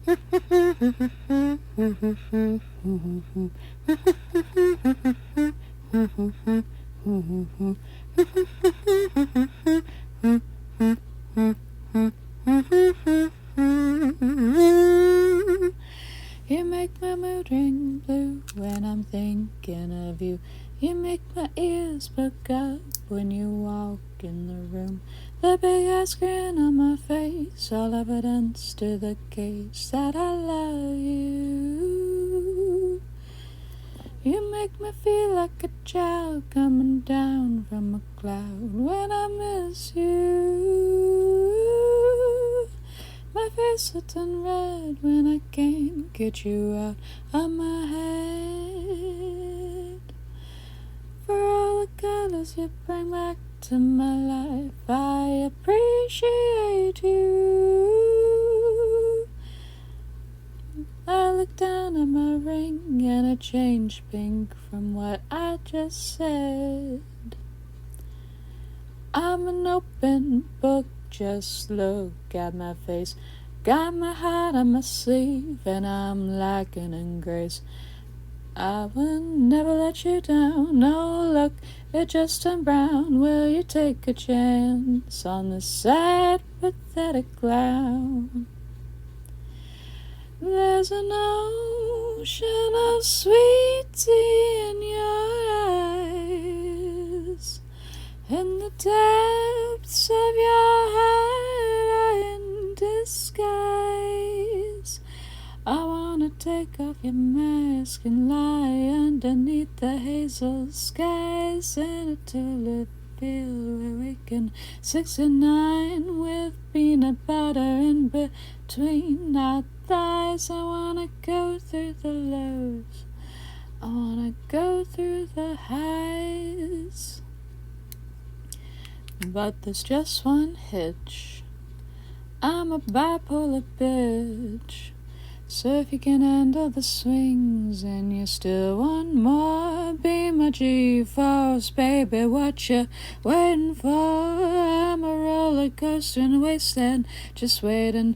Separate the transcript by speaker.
Speaker 1: You make my mood ring blue when I'm thinking of you. You make my ears perk up when you walk in the room. The big ass grin on my face, all evidence to the case that I love you. You make me feel like a child coming down from a cloud when I miss you. My face will turn red when I can't get you out of my head. For all the colors you bring back to my life, I appreciate you. I look down at my ring and it changed pink from what I just said. I'm an open book, just look at my face. Got my heart on my sleeve and I'm lacking in grace. I will never let you down, no look, it just turned brown. Will you take a chance on this sad, pathetic clown? There's an ocean of sweet tea in your eyes, in the depths of your heart are in disguise. I wanna take off your mask and lie underneath the hazel skies in a tulip field where we can 69 with peanut butter in between our thighs. I wanna go through the lows, I wanna go through the highs. But there's just one hitch, I'm a bipolar bitch. So if you can handle the swings and you still want more, be my G-force, baby, what you waiting for? I'm a roller coaster in a wasteland, just waiting